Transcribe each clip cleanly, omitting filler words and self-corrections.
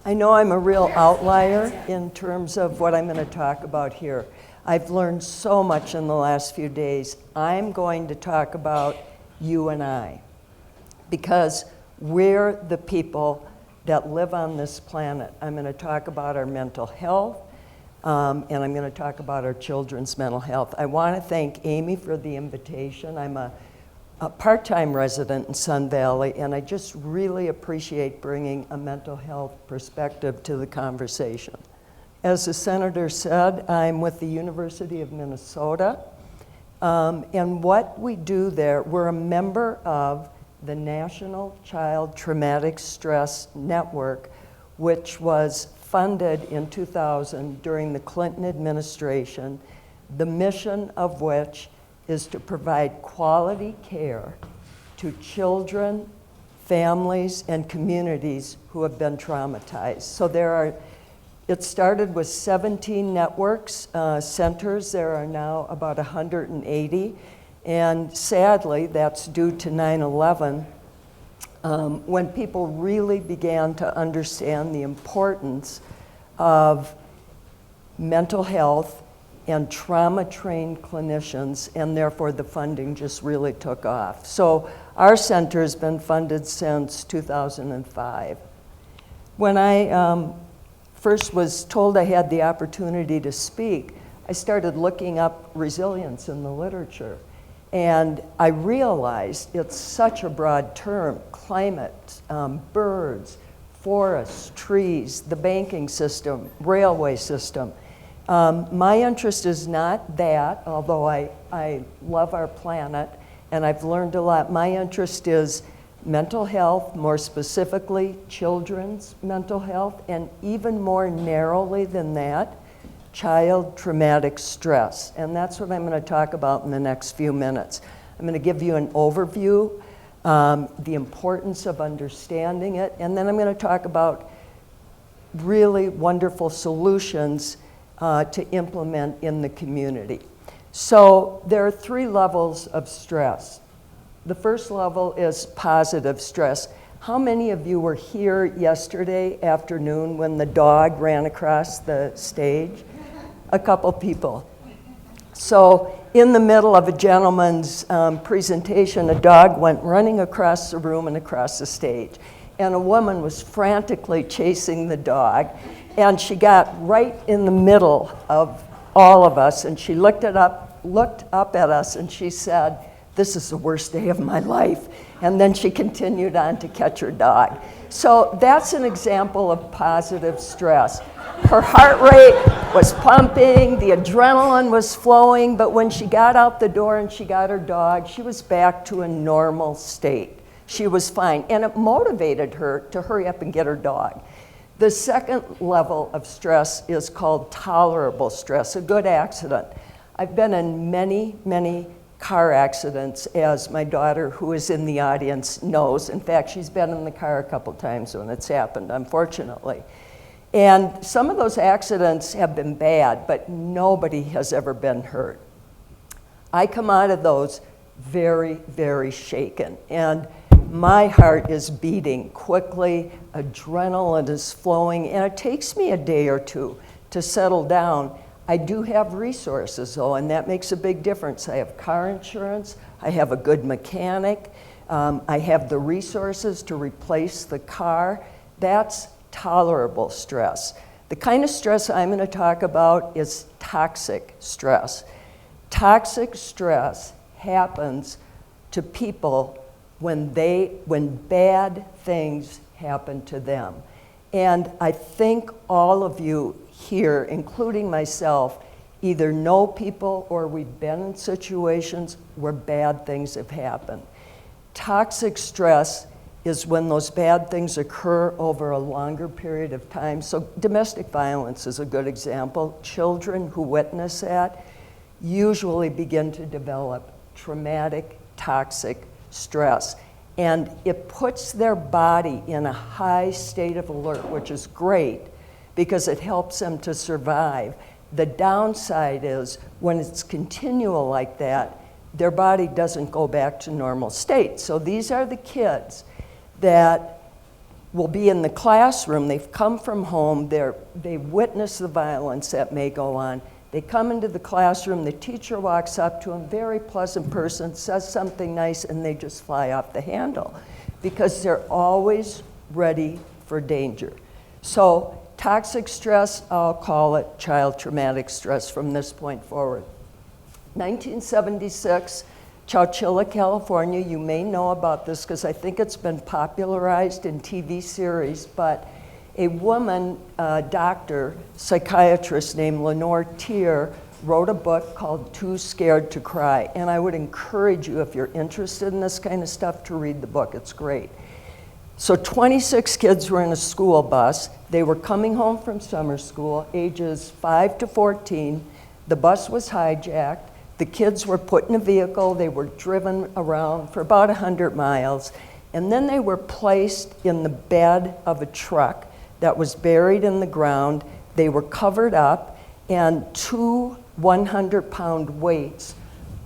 I know I'm a real outlier in terms of what I'm going to talk about here. I've learned so much in the last few days. I'm going to talk about you and I, because we're the people that live on this planet. I'm going to talk about our mental health, and I'm going to talk about our children's mental health. I want to thank Amy for the invitation. I'm a part-time resident in Sun Valley, and I just really appreciate bringing a mental health perspective to the conversation. As the senator said, I'm with the University of Minnesota, and what we do there, we're a member of the National Child Traumatic Stress Network, which was funded in 2000 during the Clinton administration, the mission of which is to provide quality care to children, families, and communities who have been traumatized. So it started with 17 networks, centers. There are now about 180. And sadly, that's due to 9/11, when people really began to understand the importance of mental health and trauma-trained clinicians, and therefore the funding just really took off. So our center has been funded since 2005. When I first was told I had the opportunity to speak, I started looking up resilience in the literature. And I realized it's such a broad term: climate, birds, forests, trees, the banking system, railway system. My interest is not that, although I love our planet and I've learned a lot. My interest is mental health, more specifically children's mental health, and even more narrowly than that, child traumatic stress. And that's what I'm going to talk about in the next few minutes. I'm going to give you an overview, the importance of understanding it, and then I'm going to talk about really wonderful solutions to implement in the community. So there are 3 levels of stress. The first level is positive stress. How many of you were here yesterday afternoon when the dog ran across the stage? A couple people. So in the middle of a gentleman's presentation, a dog went running across the room and across the stage. And a woman was frantically chasing the dog. And she got right in the middle of all of us, and she looked up at us, and she said, "This is the worst day of my life." And then she continued on to catch her dog. So that's an example of positive stress. Her heart rate was pumping, the adrenaline was flowing, but when she got out the door and she got her dog, she was back to a normal state. She was fine, and it motivated her to hurry up and get her dog. The second level of stress is called tolerable stress, a good accident. I've been in many, many car accidents, as my daughter, who is in the audience, knows. In fact, she's been in the car a couple times when it's happened, unfortunately. And some of those accidents have been bad, but nobody has ever been hurt. I come out of those very, very shaken. And my heart is beating quickly, adrenaline is flowing, and it takes me a day or two to settle down. I do have resources, though, and that makes a big difference. I have car insurance, I have a good mechanic, I have the resources to replace the car. That's tolerable stress. The kind of stress I'm going to talk about is toxic stress. Toxic stress happens to people when bad things happen to them. And I think all of you here, including myself, either know people or we've been in situations where bad things have happened. Toxic stress is when those bad things occur over a longer period of time. So domestic violence is a good example. Children who witness that usually begin to develop traumatic, toxic stress. And it puts their body in a high state of alert, which is great because it helps them to survive. The downside is when it's continual like that, their body doesn't go back to normal state. So these are the kids that will be in the classroom. They've come from home. They witness the violence that may go on. They come into the classroom. The teacher walks up to them, very pleasant person, says something nice, and they just fly off the handle because they're always ready for danger. So toxic stress, I'll call it child traumatic stress from this point forward. 1976, Chowchilla, California. You may know about this because I think it's been popularized in TV series, but a woman, doctor, psychiatrist named Lenore Tier wrote a book called Too Scared to Cry. And I would encourage you, if you're interested in this kind of stuff, to read the book. It's great. So 26 kids were in a school bus. They were coming home from summer school, ages 5 to 14. The bus was hijacked. The kids were put in a vehicle. They were driven around for about 100 miles. And then they were placed in the bed of a truck that was buried in the ground. They were covered up, and 2 100-pound weights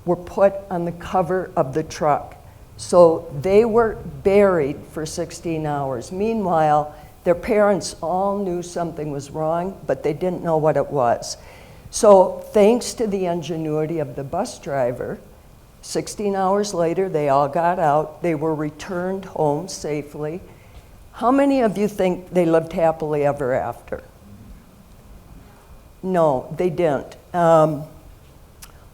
were put on the cover of the truck. So they were buried for 16 hours. Meanwhile, their parents all knew something was wrong, but they didn't know what it was. So thanks to the ingenuity of the bus driver, 16 hours later, they all got out. They were returned home safely. How many of you think they lived happily ever after? No, they didn't.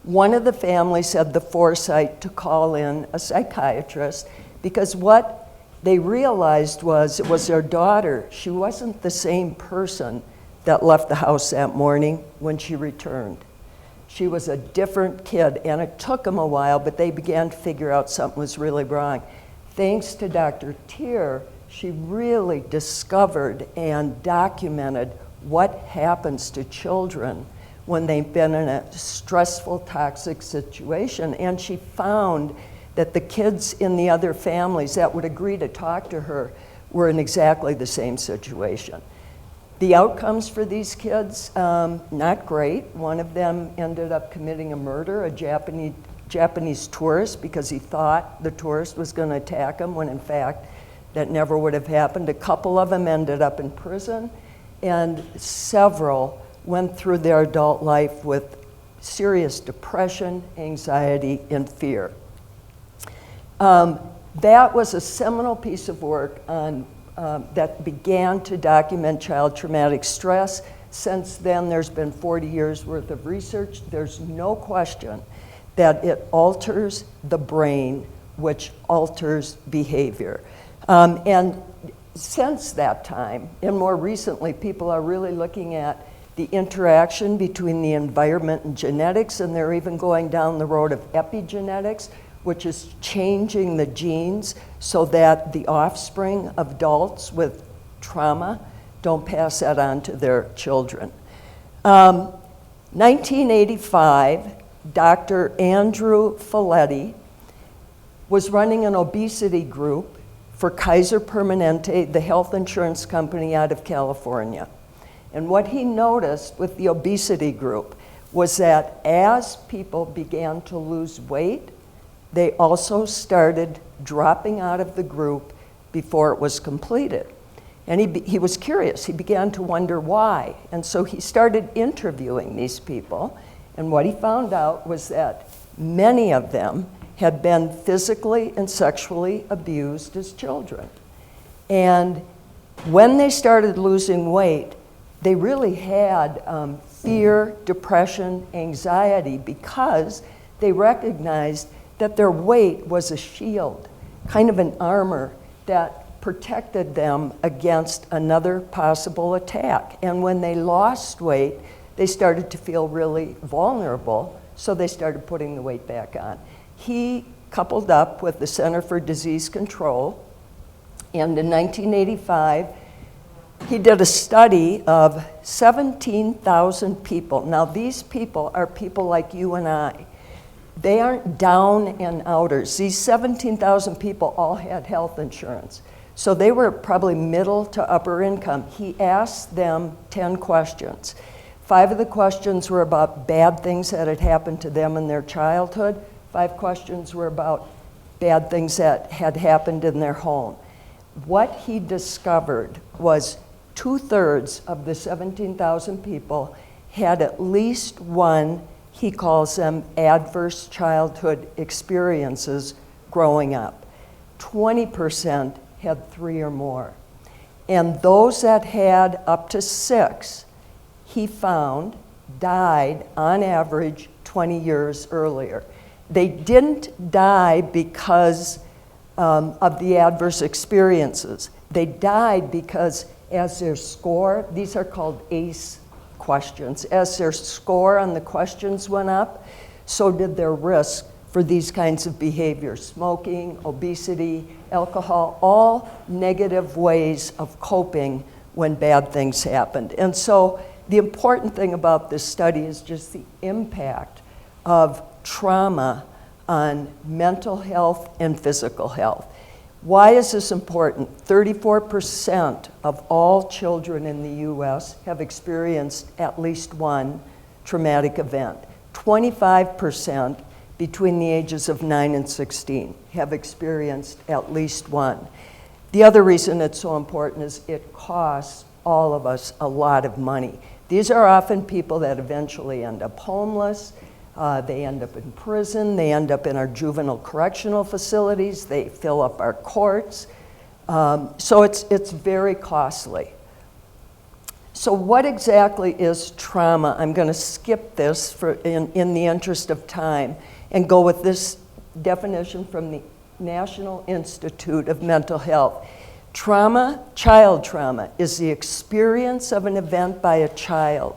One of the families had the foresight to call in a psychiatrist because what they realized was it was their daughter. She wasn't the same person that left the house that morning when she returned. She was a different kid, and it took them a while, but they began to figure out something was really wrong. Thanks to Dr. Tier, she really discovered and documented what happens to children when they've been in a stressful, toxic situation. And she found that the kids in the other families that would agree to talk to her were in exactly the same situation. The outcomes for these kids, not great. One of them ended up committing a murder, a Japanese tourist, because he thought the tourist was going to attack him, when in fact that never would have happened. A couple of them ended up in prison, and several went through their adult life with serious depression, anxiety, and fear. That was a seminal piece of work on that began to document child traumatic stress. Since then, there's been 40 years worth of research. There's no question that it alters the brain, which alters behavior. And since that time, and more recently, people are really looking at the interaction between the environment and genetics, and they're even going down the road of epigenetics, which is changing the genes so that the offspring of adults with trauma don't pass that on to their children. 1985, Dr. Andrew Folletti was running an obesity group for Kaiser Permanente, the health insurance company out of California. And what he noticed with the obesity group was that as people began to lose weight, they also started dropping out of the group before it was completed. And he was curious. He began to wonder why. And so he started interviewing these people. And what he found out was that many of them had been physically and sexually abused as children. And when they started losing weight, they really had fear, depression, anxiety, because they recognized that their weight was a shield, kind of an armor that protected them against another possible attack. And when they lost weight, they started to feel really vulnerable, so they started putting the weight back on. He coupled up with the Center for Disease Control, and in 1985, he did a study of 17,000 people. Now, these people are people like you and I. They aren't down and outers. These 17,000 people all had health insurance. So they were probably middle to upper income. He asked them 10 questions. 5 of the questions were about bad things that had happened to them in their childhood. 5 questions were about bad things that had happened in their home. what he discovered was 2/3 of the 17,000 people had at least one, he calls them adverse childhood experiences growing up. 20% had 3 or more. And those that had up to 6, he found, died on average 20 years earlier. They didn't die because of the adverse experiences. They died because as their score, these are called ACE questions, as their score on the questions went up, so did their risk for these kinds of behaviors: smoking, obesity, alcohol, all negative ways of coping when bad things happened. And so the important thing about this study is just the impact of trauma on mental health and physical health. Why is this important? 34% of all children in the US have experienced at least one traumatic event. 25% between the ages of 9 and 16 have experienced at least one. The other reason it's so important is it costs all of us a lot of money. These are often people that eventually end up homeless, they end up in prison, they end up in our juvenile correctional facilities, they fill up our courts. So it's very costly. So what exactly is trauma? I'm going to skip this in the interest of time and go with this definition from the National Institute of Mental Health. Trauma, child trauma, is the experience of an event by a child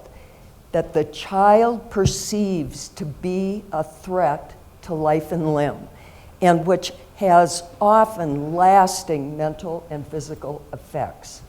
that the child perceives to be a threat to life and limb, and which has often lasting mental and physical effects.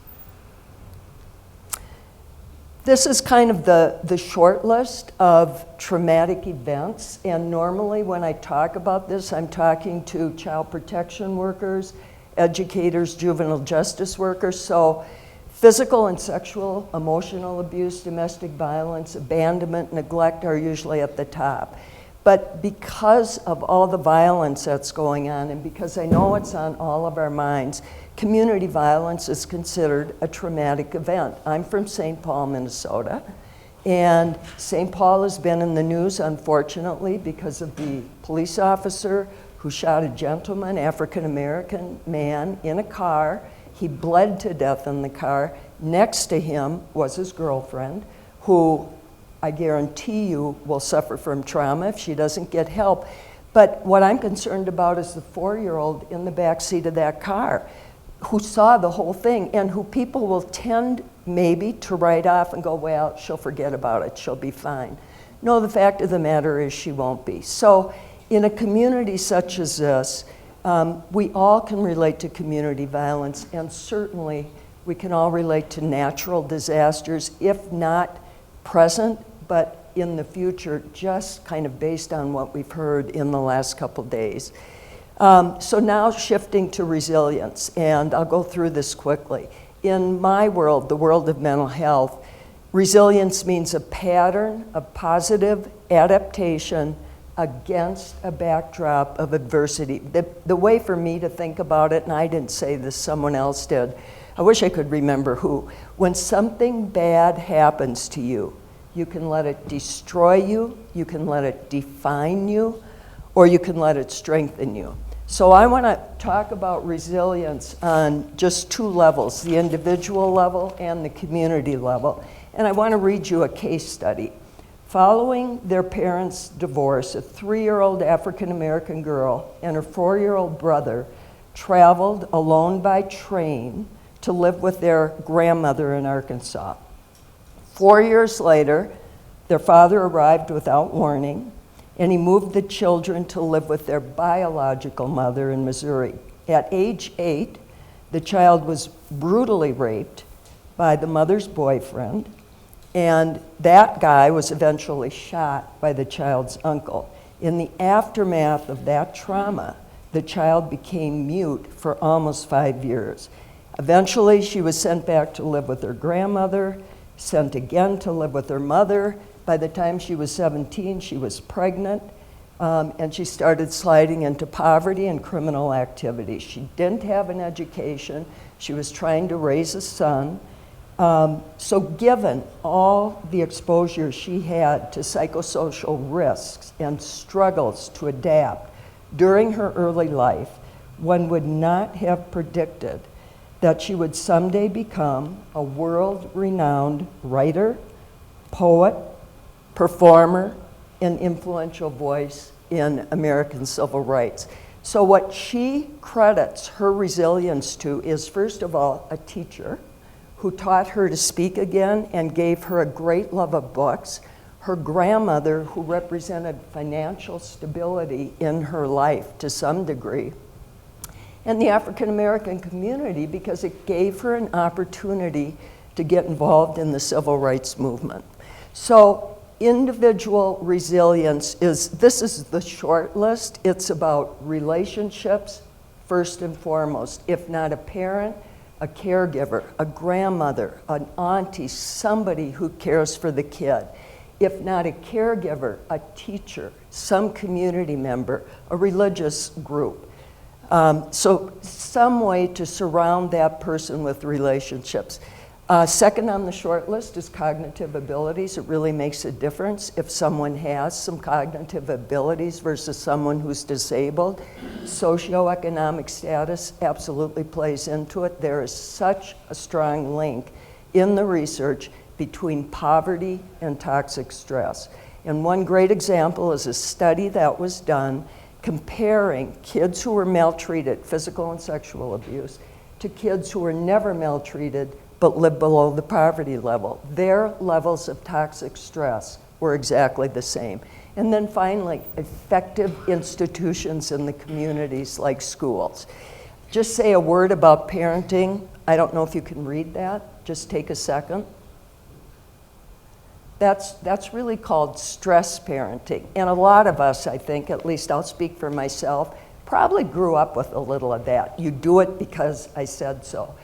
This is kind of the short list of traumatic events, and normally when I talk about this, I'm talking to child protection workers, educators, juvenile justice workers. So physical and sexual, emotional abuse, domestic violence, abandonment, neglect are usually at the top. But because of all the violence that's going on, and because I know it's on all of our minds, community violence is considered a traumatic event. I'm from St. Paul, Minnesota, and St. Paul has been in the news, unfortunately, because of the police officer who shot a gentleman, African-American man, in a car. He bled to death in the car. Next to him was his girlfriend, who I guarantee you will suffer from trauma if she doesn't get help. But what I'm concerned about is the 4-year-old in the back seat of that car who saw the whole thing, and who people will tend maybe to write off and go, well, she'll forget about it, she'll be fine. No, the fact of the matter is she won't be. So in a community such as this, we all can relate to community violence, and certainly we can all relate to natural disasters, if not present, but in the future, just kind of based on what we've heard in the last couple days. So now shifting to resilience, and I'll go through this quickly. In my world, the world of mental health, resilience means a pattern of positive adaptation against a backdrop of adversity. The way for me to think about it, and I didn't say this, someone else did, I wish I could remember who. When something bad happens to you, you can let it destroy you, you can let it define you, or you can let it strengthen you. So I want to talk about resilience on just 2 levels, the individual level and the community level. And I want to read you a case study. Following their parents' divorce, a 3-year-old African-American girl and her 4-year-old brother traveled alone by train to live with their grandmother in Arkansas. 4 years later, their father arrived without warning, and he moved the children to live with their biological mother in Missouri. At age 8, the child was brutally raped by the mother's boyfriend, and that guy was eventually shot by the child's uncle. In the aftermath of that trauma, the child became mute for almost 5 years. Eventually, she was sent back to live with her grandmother, sent again to live with her mother. By the time she was 17, she was pregnant. and she started sliding into poverty and criminal activity. She didn't have an education. She was trying to raise a son. So given all the exposure she had to psychosocial risks and struggles to adapt during her early life, one would not have predicted that she would someday become a world-renowned writer, poet, performer, and influential voice in American civil rights. So what she credits her resilience to is, first of all, a teacher who taught her to speak again and gave her a great love of books, her grandmother who represented financial stability in her life to some degree, and the African American community because it gave her an opportunity to get involved in the civil rights movement. So individual resilience this is the short list. It's about relationships first and foremost. If not a parent, a caregiver, a grandmother, an auntie, somebody who cares for the kid. If not a caregiver, a teacher, some community member, a religious group. So some way to surround that person with relationships. Second on the short list is cognitive abilities. It really makes a difference if someone has some cognitive abilities versus someone who's disabled. Socioeconomic status absolutely plays into it. There is such a strong link in the research between poverty and toxic stress. And one great example is a study that was done comparing kids who were maltreated, physical and sexual abuse, to kids who were never maltreated but lived below the poverty level. Their levels of toxic stress were exactly the same. And then finally, effective institutions in the communities like schools. Just say a word about parenting. I don't know if you can read that. Just take a second. That's really called stress parenting. And a lot of us, I think, at least I'll speak for myself, probably grew up with a little of that. You do it because I said so.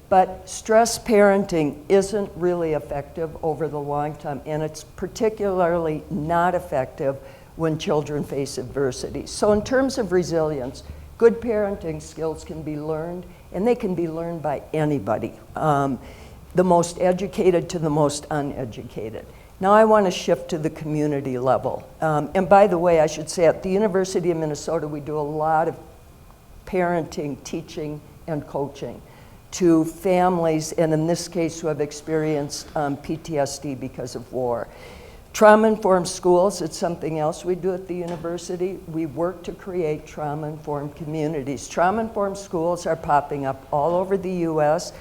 But stress parenting isn't really effective over the long term, and it's particularly not effective when children face adversity. So in terms of resilience, good parenting skills can be learned, and they can be learned by anybody, the most educated to the most uneducated. Now I want to shift to the community level. And by the way, I should say at the University of Minnesota, we do a lot of parenting, teaching, and coaching to families, and in this case, who have experienced PTSD because of war. Trauma-informed schools, it's something else we do at the university. We work to create trauma-informed communities. Trauma-informed schools are popping up all over the US.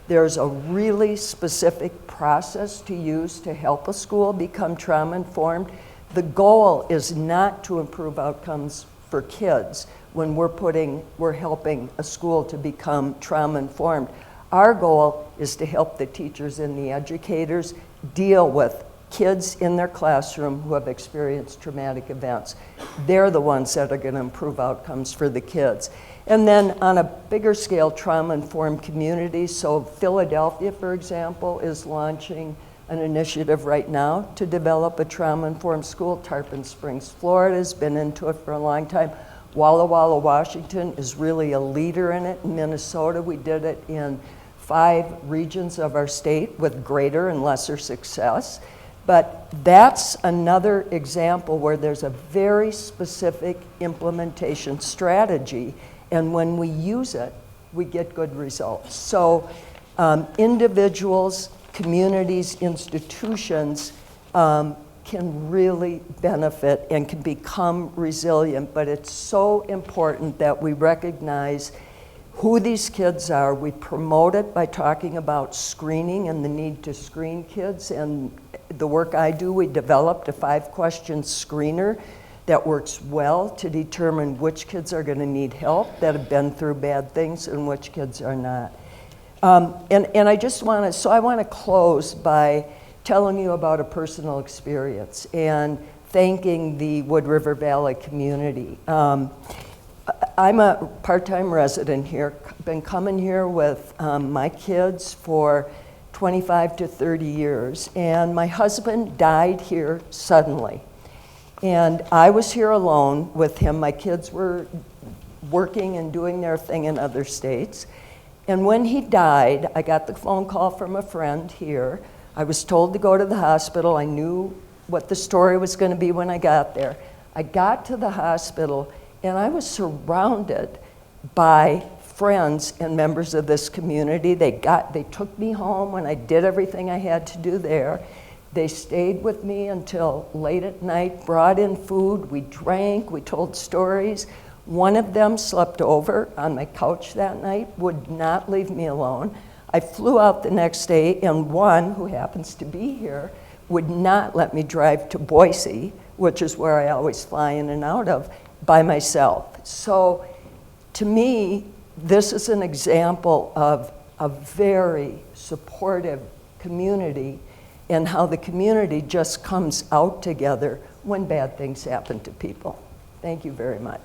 There's a really specific process to use to help a school become trauma-informed. The goal is not to improve outcomes for kids when we're helping a school to become trauma-informed. Our goal is to help the teachers and the educators deal with kids in their classroom who have experienced traumatic events. They're the ones that are going to improve outcomes for the kids. And then on a bigger scale, trauma-informed communities. So Philadelphia, for example, is launching an initiative right now to develop a trauma-informed school. Tarpon Springs, Florida has been into it for a long time. Walla Walla, Washington is really a leader in it. In Minnesota, we did it in 5 regions of our state with greater and lesser success. But that's another example where there's a very specific implementation strategy, and when we use it, we get good results. So individuals, communities, institutions can really benefit and can become resilient, but it's so important that we recognize who these kids are. We promote it by talking about screening and the need to screen kids, and the work I do, we developed a 5-question screener that works well to determine which kids are going to need help that have been through bad things and which kids are not. And I just want to, I want to close by telling you about a personal experience and thanking the Wood River Valley community. I'm a part-time resident here, been coming here with my kids for 25 to 30 years, and my husband died here suddenly. And I was here alone with him. My kids were working and doing their thing in other states. And when he died, I got the phone call from a friend here. I was told to go to the hospital. I knew what the story was going to be when I got there. I got to the hospital, and I was surrounded by friends and members of this community. They took me home when I did everything I had to do there. They stayed with me until late at night, brought in food, we drank, we told stories. One of them slept over on my couch that night, would not leave me alone. I flew out the next day, and one, who happens to be here, would not let me drive to Boise, which is where I always fly in and out of, by myself. So to me, this is an example of a very supportive community and how the community just comes out together when bad things happen to people. Thank you very much.